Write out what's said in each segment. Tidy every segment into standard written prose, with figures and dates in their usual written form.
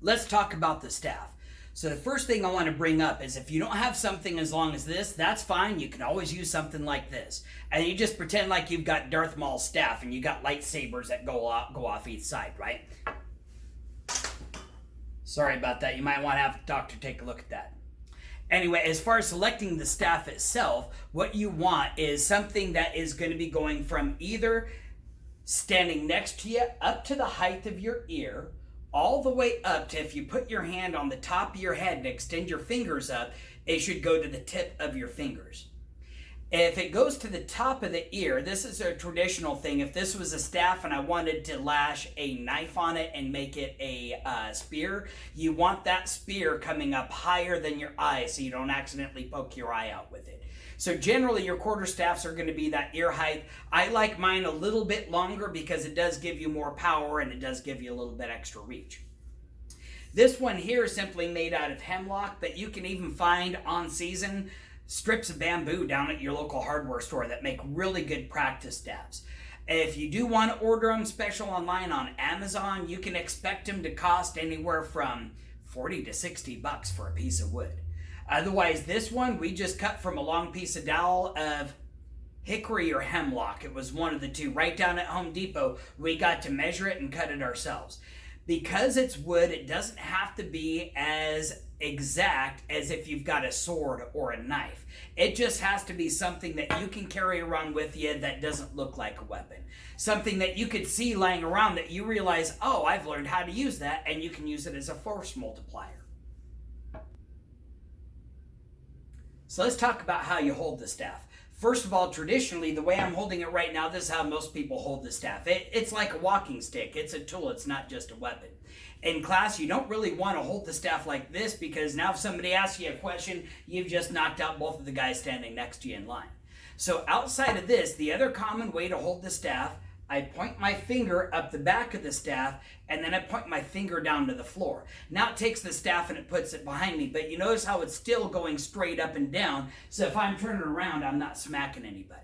let's talk about the staff. So the first thing I want to bring up is if you don't have something as long as this, that's fine. You can always use something like this. And you just pretend like you've got Darth Maul's staff and you got lightsabers that go off each side, right? Sorry about that. You might want to have the doctor take a look at that. Anyway, as far as selecting the staff itself, what you want is something that is going to be going from either standing next to you up to the height of your ear, all the way up to, if you put your hand on the top of your head and extend your fingers up, it should go to the tip of your fingers. If it goes to the top of the ear, this is a traditional thing. If this was a staff and I wanted to lash a knife on it and make it a spear, you want that spear coming up higher than your eye so you don't accidentally poke your eye out with it. So generally your quarterstaffs are going to be that ear height. I like mine a little bit longer because it does give you more power and it does give you a little bit extra reach. This one here is simply made out of hemlock, but you can even find on season strips of bamboo down at your local hardware store that make really good practice staffs. If you do want to order them special online on Amazon, you can expect them to cost anywhere from 40 to 60 bucks for a piece of wood. Otherwise, this one we just cut from a long piece of dowel of hickory or hemlock. It was one of the two. Right down at Home Depot, we got to measure it and cut it ourselves. Because it's wood, it doesn't have to be as exact as if you've got a sword or a knife. It just has to be something that you can carry around with you that doesn't look like a weapon. Something that you could see lying around that you realize, oh, I've learned how to use that, and you can use it as a force multiplier. So let's talk about how you hold the staff. First of all, traditionally, the way I'm holding it right now, this is how most people hold the staff. It's like a walking stick. It's a tool. It's not just a weapon. In class, you don't really want to hold the staff like this because now if somebody asks you a question, you've just knocked out both of the guys standing next to you in line. So outside of this, the other common way to hold the staff, I point my finger up the back of the staff and then I point my finger down to the floor. Now it takes the staff and it puts it behind me, but you notice how it's still going straight up and down, so if I'm turning around, I'm not smacking anybody.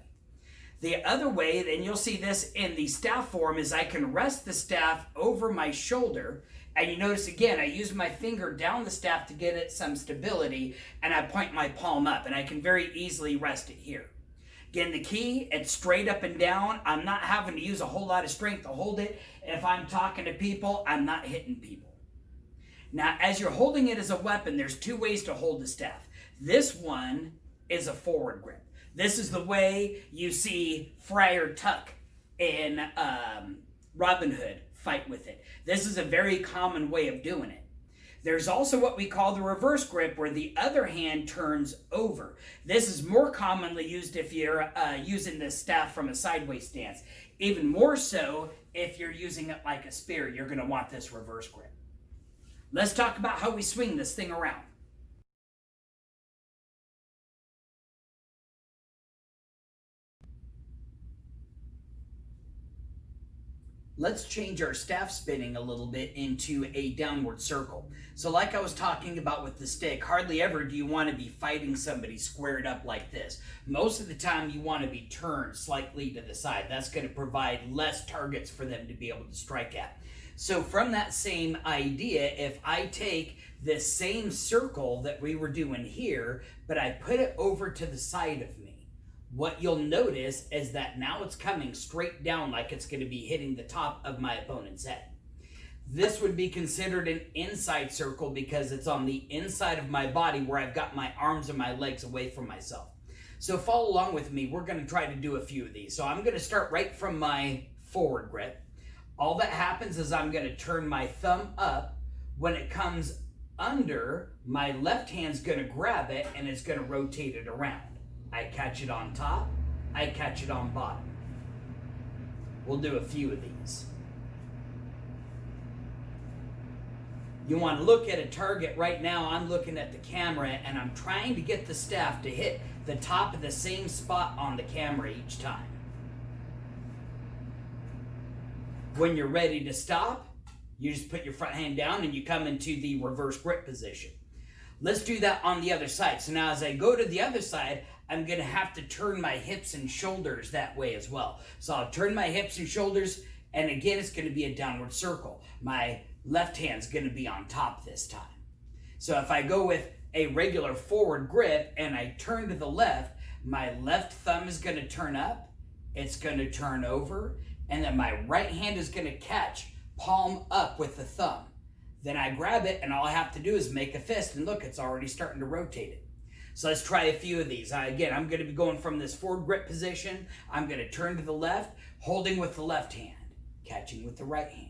The other way, and you'll see this in the staff form, is I can rest the staff over my shoulder, and you notice again, I use my finger down the staff to get it some stability, and I point my palm up, and I can very easily rest it here. Again, the key, it's straight up and down. I'm not having to use a whole lot of strength to hold it. If I'm talking to people, I'm not hitting people. Now, as you're holding it as a weapon, there's two ways to hold the staff. This one is a forward grip. This is the way you see Friar Tuck in Robin Hood fight with it. This is a very common way of doing it. There's also what we call the reverse grip, where the other hand turns over. This is more commonly used if you're using the staff from a sideways stance. Even more so if you're using it like a spear, you're going to want this reverse grip. Let's talk about how we swing this thing around. Let's change our staff spinning a little bit into a downward circle. So like I was talking about with the stick, hardly ever do you want to be fighting somebody squared up like this. Most of the time you want to be turned slightly to the side. That's going to provide less targets for them to be able to strike at. So from that same idea, if I take this same circle that we were doing here, but I put it over to the side of me, what you'll notice is that now it's coming straight down like it's going to be hitting the top of my opponent's head. This would be considered an inside circle because it's on the inside of my body where I've got my arms and my legs away from myself. So follow along with me. We're going to try to do a few of these. So I'm going to start right from my forward grip. All that happens is I'm going to turn my thumb up. When it comes under, my left hand's going to grab it and it's going to rotate it around. I catch it on top, I catch it on bottom. We'll do a few of these. You want to look at a target. Right now I'm looking at the camera and I'm trying to get the staff to hit the top of the same spot on the camera each time. When you're ready to stop, you just put your front hand down and you come into the reverse grip position. Let's do that on the other side. So now as I go to the other side, I'm going to have to turn my hips and shoulders that way as well. So I'll turn my hips and shoulders, and again, it's going to be a downward circle. My left hand's going to be on top this time. So if I go with a regular forward grip and I turn to the left, my left thumb is going to turn up, it's going to turn over, and then my right hand is going to catch palm up with the thumb. Then I grab it, and all I have to do is make a fist, and look, it's already starting to rotate it. So let's try a few of these. Again, I'm going to be going from this forward grip position. I'm going to turn to the left, holding with the left hand, catching with the right hand.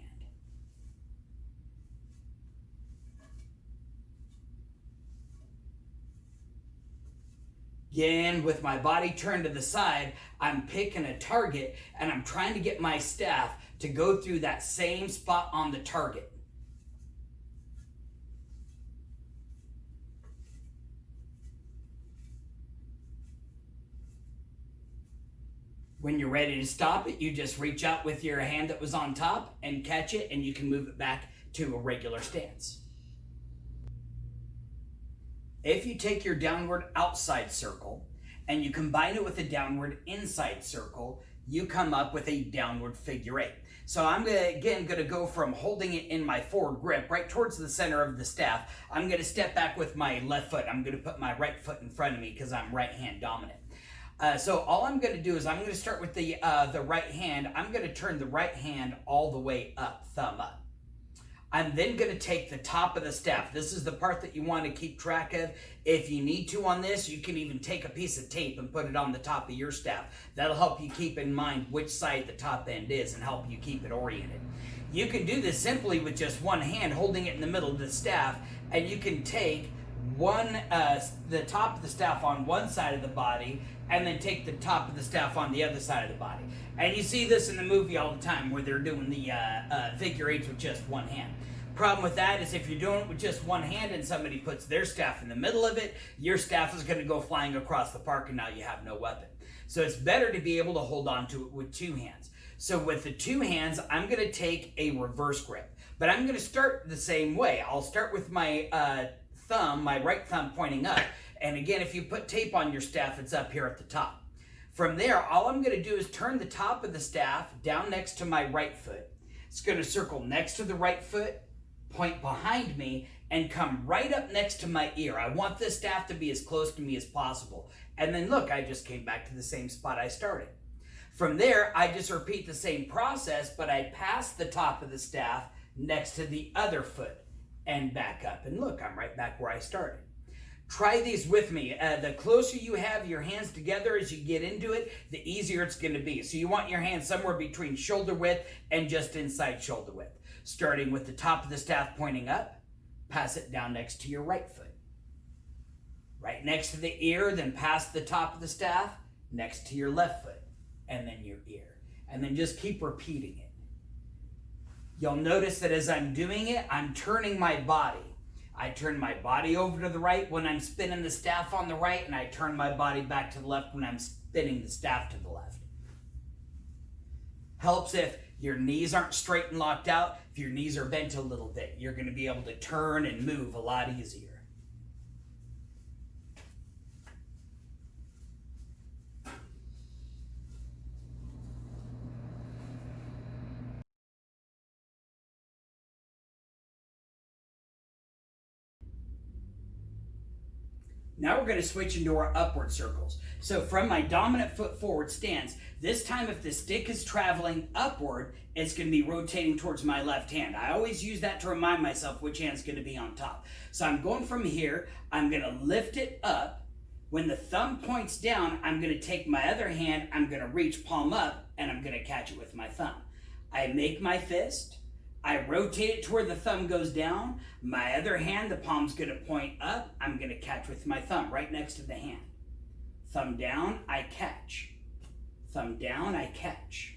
Again, with my body turned to the side, I'm picking a target, and I'm trying to get my staff to go through that same spot on the target. When you're ready to stop it, you just reach out with your hand that was on top and catch it, and you can move it back to a regular stance. If you take your downward outside circle and you combine it with a downward inside circle, you come up with a downward figure eight. So I'm going to go from holding it in my forward grip right towards the center of the staff. I'm going to step back with my left foot. I'm going to put my right foot in front of me because I'm right hand dominant. So all I'm going to do is I'm going to start with the right hand. I'm going to turn the right hand all the way up, thumb up. I'm then going to take the top of the staff. This is the part that you want to keep track of. If you need to on this, you can even take a piece of tape and put it on the top of your staff. That'll help you keep in mind which side the top end is and help you keep it oriented. You can do this simply with just one hand holding it in the middle of the staff, and you can take the top of the staff on one side of the body and then take the top of the staff on the other side of the body. And you see this in the movie all the time where they're doing the figure eights with just one hand. Problem with that is if you're doing it with just one hand and somebody puts their staff in the middle of it, your staff is going to go flying across the park and now you have no weapon. So it's better to be able to hold on to it with two hands. So with the two hands, I'm going to take a reverse grip. But I'm going to start the same way. I'll start with my my right thumb pointing up. And again, if you put tape on your staff, it's up here at the top. From there, all I'm going to do is turn the top of the staff down next to my right foot. It's going to circle next to the right foot, point behind me, and come right up next to my ear. I want this staff to be as close to me as possible. And then look, I just came back to the same spot I started. From there, I just repeat the same process, but I pass the top of the staff next to the other foot and back up. And look, I'm right back where I started. Try these with me. The closer you have your hands together as you get into it, the easier it's going to be. So you want your hands somewhere between shoulder width and just inside shoulder width. Starting with the top of the staff pointing up, pass it down next to your right foot. Right next to the ear, then pass the top of the staff next to your left foot, and then your ear. And then just keep repeating it. You'll notice that as I'm doing it, I'm turning my body. I turn my body over to the right when I'm spinning the staff on the right, and I turn my body back to the left when I'm spinning the staff to the left. Helps if your knees aren't straight and locked out. If your knees are bent a little bit, you're going to be able to turn and move a lot easier. Now we're going to switch into our upward circles. So from my dominant foot forward stance, this time if the stick is traveling upward, it's going to be rotating towards my left hand. I always use that to remind myself which hand's going to be on top. So I'm going from here, I'm going to lift it up. When the thumb points down, I'm going to take my other hand, I'm going to reach palm up, and I'm going to catch it with my thumb. I make my fist. I rotate it to where the thumb goes down. My other hand, the palm's going to point up. I'm going to catch with my thumb right next to the hand. Thumb down, I catch. Thumb down, I catch.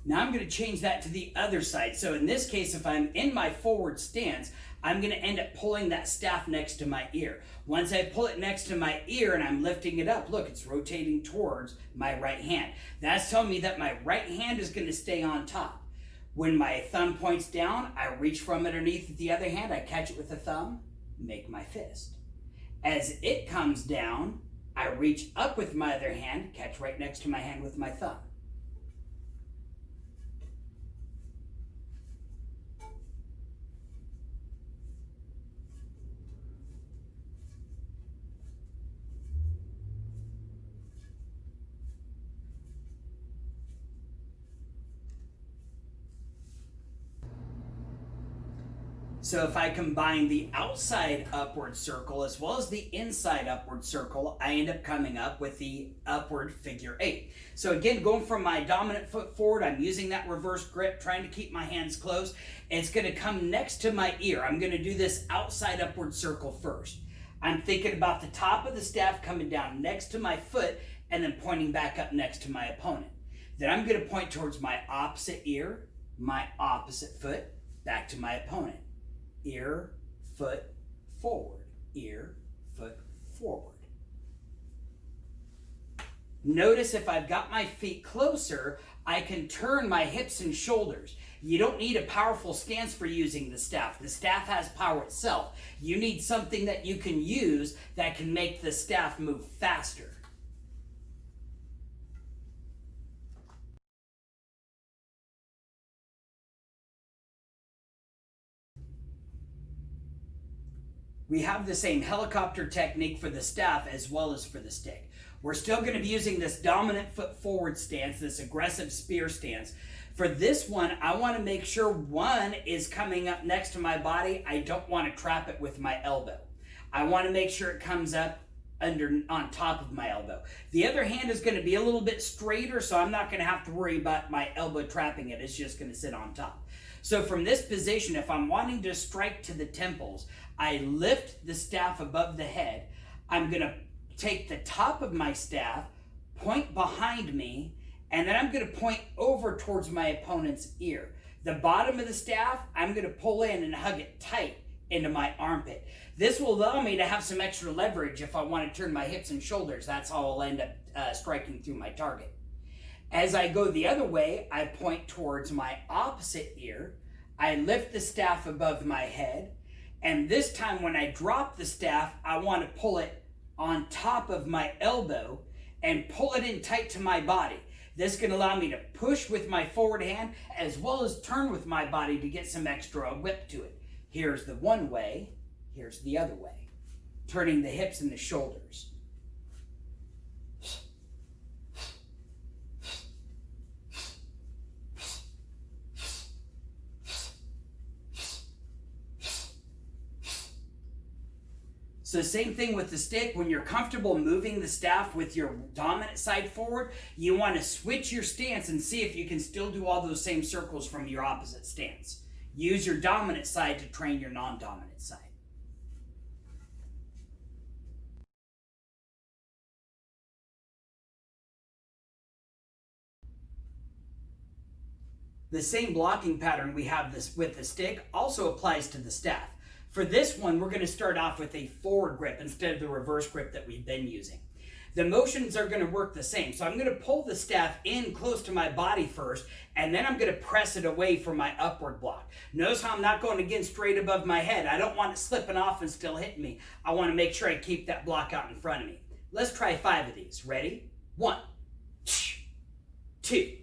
Now I'm going to change that to the other side. So in this case, if I'm in my forward stance, I'm going to end up pulling that staff next to my ear. Once I pull it next to my ear and I'm lifting it up, look, it's rotating towards my right hand. That's telling me that my right hand is going to stay on top. When my thumb points down, I reach from underneath with the other hand, I catch it with the thumb, make my fist. As it comes down, I reach up with my other hand, catch right next to my hand with my thumb. So if I combine the outside upward circle as well as the inside upward circle, I end up coming up with the upward figure 8. So again, going from my dominant foot forward, I'm using that reverse grip, trying to keep my hands close. It's going to come next to my ear. I'm going to do this outside upward circle first. I'm thinking about the top of the staff coming down next to my foot and then pointing back up next to my opponent. Then I'm going to point towards my opposite ear, my opposite foot, back to my opponent. Ear, foot, forward. Ear, foot, forward. Notice if I've got my feet closer, I can turn my hips and shoulders. You don't need a powerful stance for using the staff. The staff has power itself. You need something that you can use that can make the staff move faster. We have the same helicopter technique for the staff as well as for the stick. We're still going to be using this dominant foot forward stance, this aggressive spear stance. For this one, I want to make sure one is coming up next to my body. I don't want to trap it with my elbow. I want to make sure it comes up on top of my elbow. The other hand is going to be a little bit straighter, so I'm not going to have to worry about my elbow trapping it. It's just going to sit on top. So from this position, if I'm wanting to strike to the temples, I lift the staff above the head. I'm going to take the top of my staff, point behind me, and then I'm going to point over towards my opponent's ear. The bottom of the staff, I'm going to pull in and hug it tight into my armpit. This will allow me to have some extra leverage if I want to turn my hips and shoulders. That's how I'll end up striking through my target. As I go the other way, I point towards my opposite ear. I lift the staff above my head. And this time when I drop the staff, I want to pull it on top of my elbow and pull it in tight to my body. This can allow me to push with my forward hand as well as turn with my body to get some extra whip to it. Here's the one way, here's the other way. Turning the hips and the shoulders. So same thing with the stick. When you're comfortable moving the staff with your dominant side forward, you want to switch your stance and see if you can still do all those same circles from your opposite stance. Use your dominant side to train your non-dominant side. The same blocking pattern we have this with the stick also applies to the staff. For this one, we're going to start off with a forward grip instead of the reverse grip that we've been using. The motions are going to work the same. So I'm going to pull the staff in close to my body first, and then I'm going to press it away from my upward block. Notice how I'm not going again straight above my head. I don't want it slipping off and still hitting me. I want to make sure I keep that block out in front of me. Let's try 5 of these. Ready? 1, 2,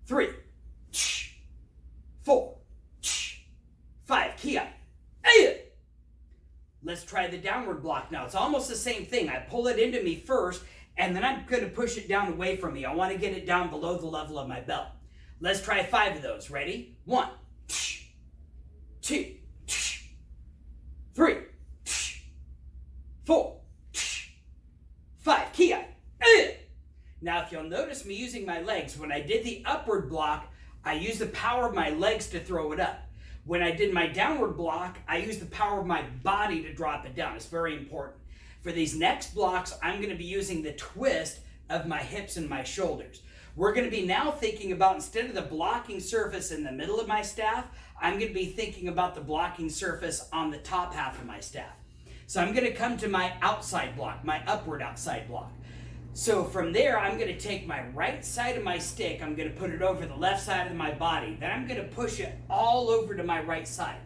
3, 4, 5. Kia. Let's try the downward block now. It's almost the same thing. I pull it into me first, and then I'm going to push it down away from me. I want to get it down below the level of my belt. Let's try 5 of those. Ready? 1, 2, 3, 4, 5. Kia. Now, if you'll notice me using my legs, when I did the upward block, I used the power of my legs to throw it up. When I did my downward block, I used the power of my body to drop it down. It's very important. For these next blocks, I'm going to be using the twist of my hips and my shoulders. We're going to be now thinking about, instead of the blocking surface in the middle of my staff, I'm going to be thinking about the blocking surface on the top half of my staff. So I'm going to come to my outside block, my upward outside block. So from there, I'm going to take my right side of my stick, I'm going to put it over the left side of my body. Then I'm going to push it all over to my right side.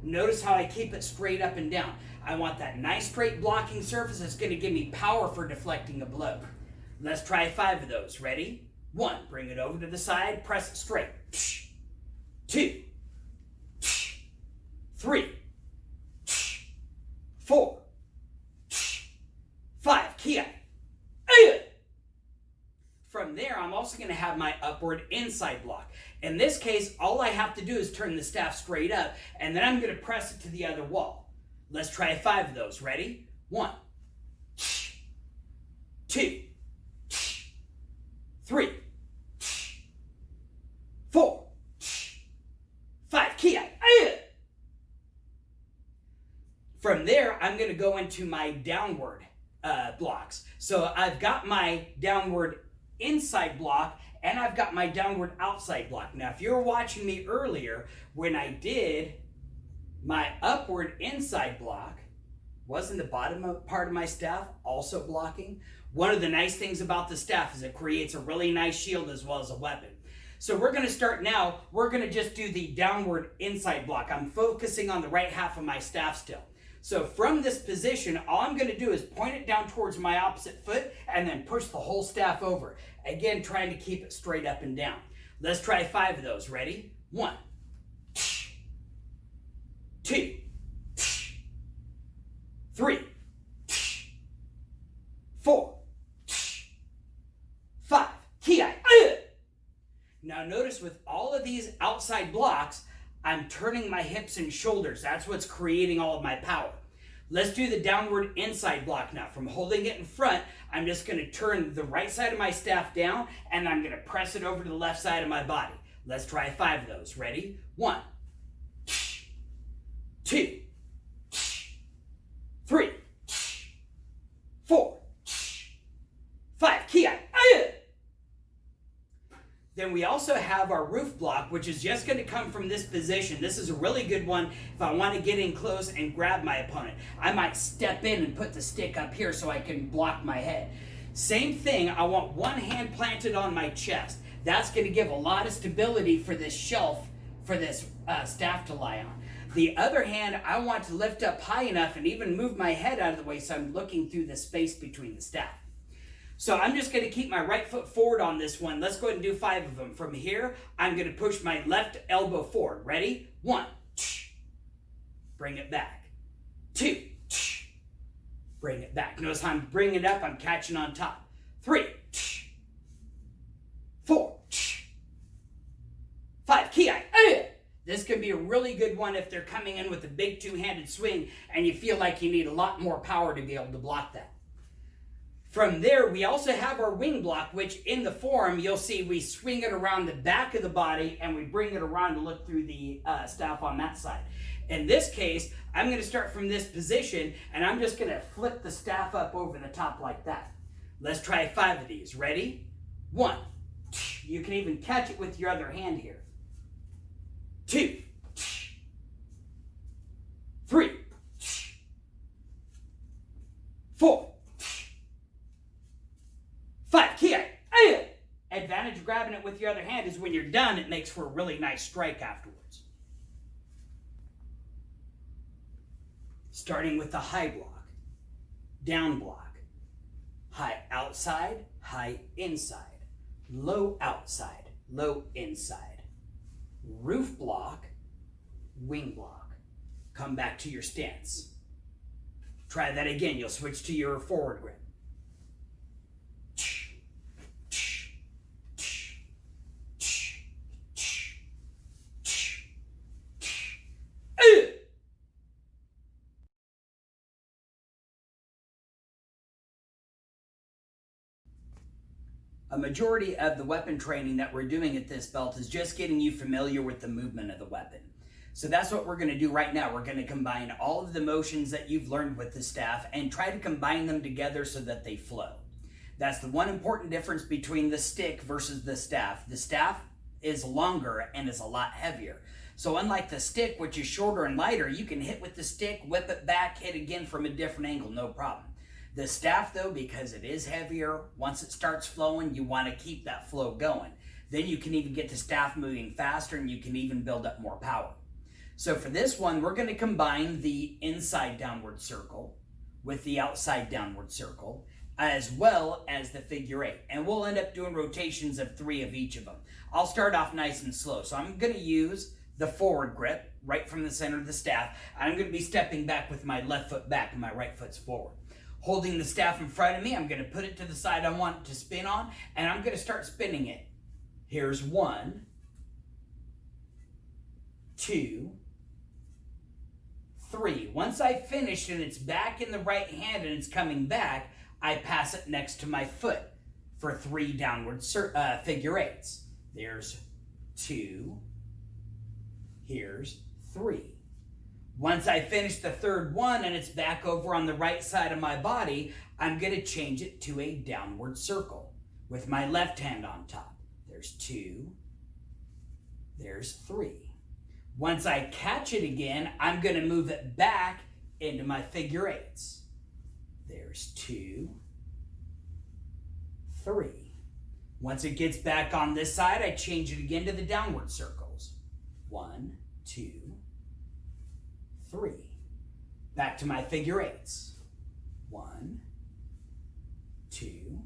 Notice how I keep it straight up and down. I want that nice straight blocking surface that's going to give me power for deflecting a blow. Let's try 5 of those. Ready? 1, bring it over to the side, press it straight. 2, 3, 4, 5. Kia. From there, I'm also going to have my upward inside block. In this case, all I have to do is turn the staff straight up, and then I'm going to press it to the other wall. Let's try 5 of those. Ready? 1, 2, 3, 4, 5. Kia. From there, I'm going to go into my downward blocks. So I've got my downward inside block and I've got my downward outside block. Now, if you were watching me earlier, when I did my upward inside block, wasn't the bottom part of my staff also blocking? One of the nice things about the staff is it creates a really nice shield as well as a weapon. So we're going to start now. We're going to just do the downward inside block. I'm focusing on the right half of my staff still. So from this position, all I'm going to do is point it down towards my opposite foot and then push the whole staff over. Again, trying to keep it straight up and down. Let's try 5 of those. Ready? 1, 2, 3, 4, 5. Kia. Now notice with all of these outside blocks, I'm turning my hips and shoulders. That's what's creating all of my power. Let's do the downward inside block now. From holding it in front, I'm just going to turn the right side of my staff down and I'm going to press it over to the left side of my body. Let's try 5 of those. Ready? 1, 2, 3, 4, 5. Kia. Then we also have our roof block, which is just going to come from this position. This is a really good one if I want to get in close and grab my opponent. I might step in and put the stick up here so I can block my head. Same thing, I want one hand planted on my chest. That's going to give a lot of stability for this shelf, for this staff to lie on. The other hand, I want to lift up high enough and even move my head out of the way so I'm looking through the space between the staff. So I'm just going to keep my right foot forward on this one. Let's go ahead and do 5 of them. From here, I'm going to push my left elbow forward. Ready? 1. Bring it back. 2. Bring it back. Notice how I'm bringing it up. I'm catching on top. 3. 4. 5. Kia. This could be a really good one if they're coming in with a big two-handed swing and you feel like you need a lot more power to be able to block that. From there, we also have our wing block, which in the form, you'll see we swing it around the back of the body and we bring it around to look through the staff on that side. In this case, I'm going to start from this position and I'm just going to flip the staff up over the top like that. Let's try 5 of these. Ready? 1. You can even catch it with your other hand here. 2. 3. 4. 5. Kia. Advantage of grabbing it with your other hand is when you're done, it makes for a really nice strike afterwards. Starting with the high block, down block, high outside, high inside, low outside, low inside, roof block, wing block. Come back to your stance. Try that again. You'll switch to your forward grip. A majority of the weapon training that we're doing at this belt is just getting you familiar with the movement of the weapon. So that's what we're going to do right now. We're going to combine all of the motions that you've learned with the staff and try to combine them together so that they flow. That's the one important difference between the stick versus the staff. The staff is longer and is a lot heavier. So unlike the stick, which is shorter and lighter, you can hit with the stick, whip it back, hit again from a different angle, no problem. The staff though, because it is heavier, once it starts flowing, you want to keep that flow going. Then you can even get the staff moving faster and you can even build up more power. So for this one, we're going to combine the inside downward circle with the outside downward circle, as well as the figure eight. And we'll end up doing rotations of 3 of each of them. I'll start off nice and slow. So I'm going to use the forward grip right from the center of the staff. I'm going to be stepping back with my left foot back and my right foot's forward. Holding the staff in front of me, I'm going to put it to the side I want it to spin on, and I'm going to start spinning it. Here's 1, 2, 3. Once I finish and it's back in the right hand and it's coming back, I pass it next to my foot for 3 downward figure eights. There's 2. Here's 3. Once I finish the third one and it's back over on the right side of my body, I'm going to change it to a downward circle with my left hand on top. There's 2. There's 3. Once I catch it again, I'm going to move it back into my figure eights. There's 2, 3. Once it gets back on this side, I change it again to the downward circles. 1, 2, 3. Back to my figure eights. 1, 2,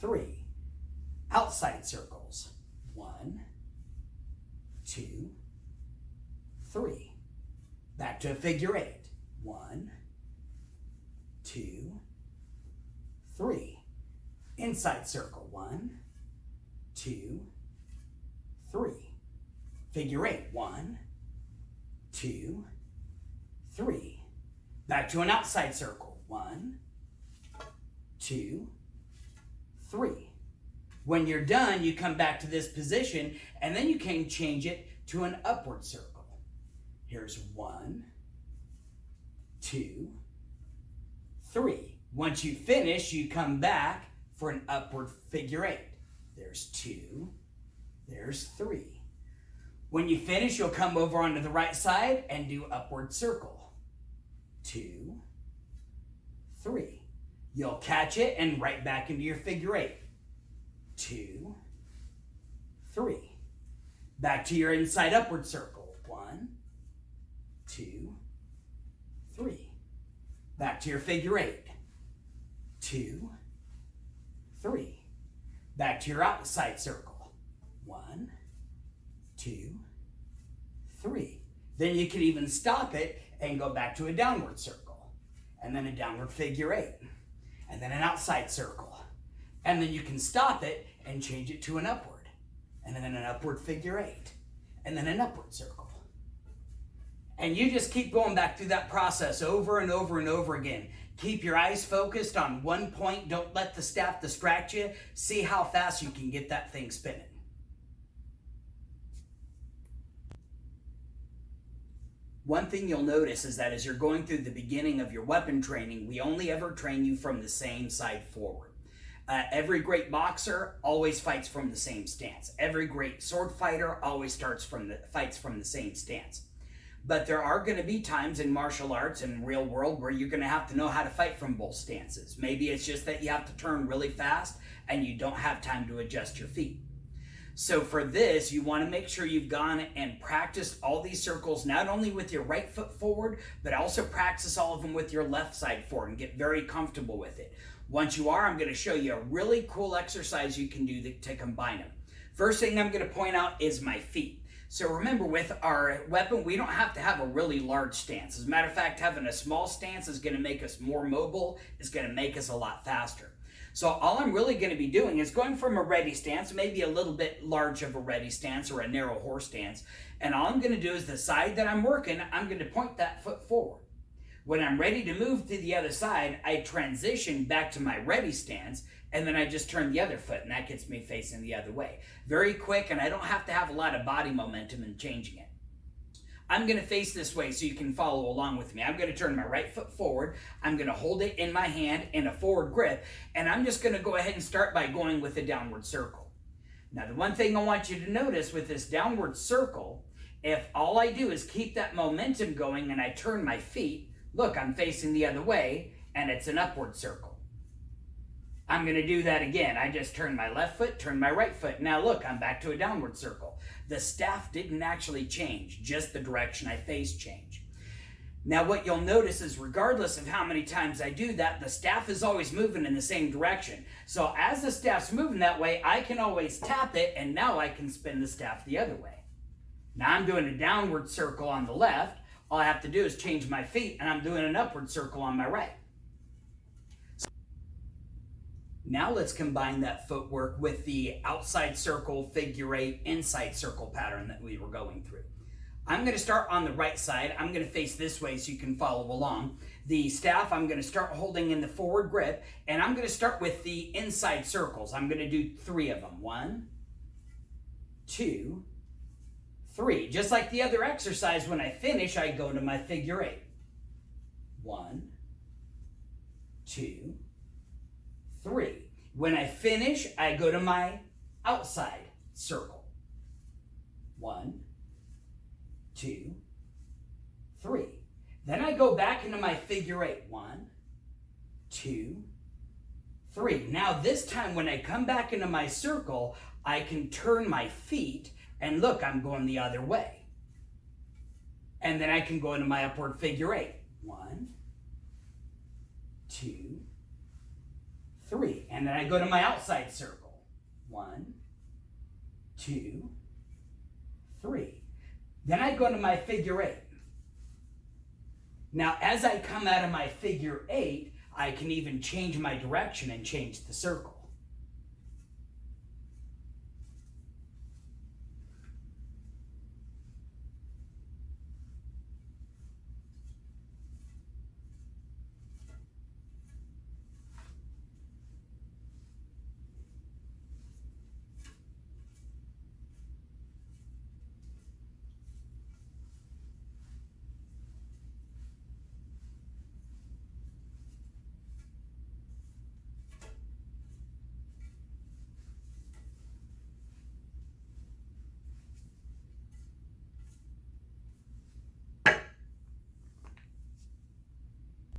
3. Outside circles. 1, 2, 3. Back to a figure eight. 1, 2, 3. Inside circle. 1, 2, 3. Figure eight. 1, 2, 3. Back to an outside circle. 1, 2, 3. When you're done, you come back to this position, and then you can change it to an upward circle. Here's 1, 2, 3. Once you finish, you come back for an upward figure eight. There's 2, there's 3. When you finish, you'll come over onto the right side and do upward circle. 2, 3. You'll catch it and right back into your figure eight. 2, 3. Back to your inside upward circle. 1, 2, 3. Back to your figure eight. 2, 3. Back to your outside circle. 1, 2, 3. Then you can even stop it and go back to a downward circle. And then a downward figure eight. And then an outside circle. And then you can stop it and change it to an upward. And then an upward figure eight. And then an upward circle. And you just keep going back through that process over and over and over again. Keep your eyes focused on one point. Don't let the staff distract you. See how fast you can get that thing spinning. One thing you'll notice is that as you're going through the beginning of your weapon training, we only ever train you from the same side forward. Every great boxer always fights from the same stance. Every great sword fighter always fights from the same stance. But there are going to be times in martial arts and real world where you're going to have to know how to fight from both stances. Maybe it's just that you have to turn really fast and you don't have time to adjust your feet. So for this, you want to make sure you've gone and practiced all these circles, not only with your right foot forward, but also practice all of them with your left side forward and get very comfortable with it. Once you are, I'm going to show you a really cool exercise you can do to combine them. First thing I'm going to point out is my feet. So remember, with our weapon, we don't have to have a really large stance. As a matter of fact, having a small stance is going to make us more mobile. It's going to make us a lot faster. So all I'm really going to be doing is going from a ready stance, maybe a little bit large of a ready stance or a narrow horse stance. And all I'm going to do is the side that I'm working, I'm going to point that foot forward. When I'm ready to move to the other side, I transition back to my ready stance, and then I just turn the other foot, and that gets me facing the other way. Very quick, and I don't have to have a lot of body momentum in changing it. I'm going to face this way so you can follow along with me. I'm going to turn my right foot forward. I'm going to hold it in my hand in a forward grip, and I'm just going to go ahead and start by going with a downward circle. Now, the one thing I want you to notice with this downward circle, if all I do is keep that momentum going and I turn my feet, look, I'm facing the other way, and it's an upward circle. I'm going to do that again. I just turn my left foot, turn my right foot. Now look, I'm back to a downward circle. The staff didn't actually change, just the direction I face changed. Now what you'll notice is regardless of how many times I do that, the staff is always moving in the same direction. So as the staff's moving that way, I can always tap it, and now I can spin the staff the other way. Now I'm doing a downward circle on the left. All I have to do is change my feet, and I'm doing an upward circle on my right. Now let's combine that footwork with the outside circle, figure eight, inside circle pattern that we were going through. I'm going to start on the right side. I'm going to face this way so you can follow along. The staff I'm going to start holding in the forward grip, and I'm going to start with the inside circles. I'm going to do 3 of them. 1, 2, 3. Just like the other exercise, when I finish, I go to my figure eight. 1, 2, 3. When I finish, I go to my outside circle. 1, 2, 3. Then I go back into my figure eight. 1, 2, 3. Now this time when I come back into my circle, I can turn my feet, and look, I'm going the other way. And then I can go into my upward figure eight. 1, 2, 3. And then I go to my outside circle. 1, 2, 3. Then I go to my figure eight. Now, as I come out of my figure eight, I can even change my direction and change the circle.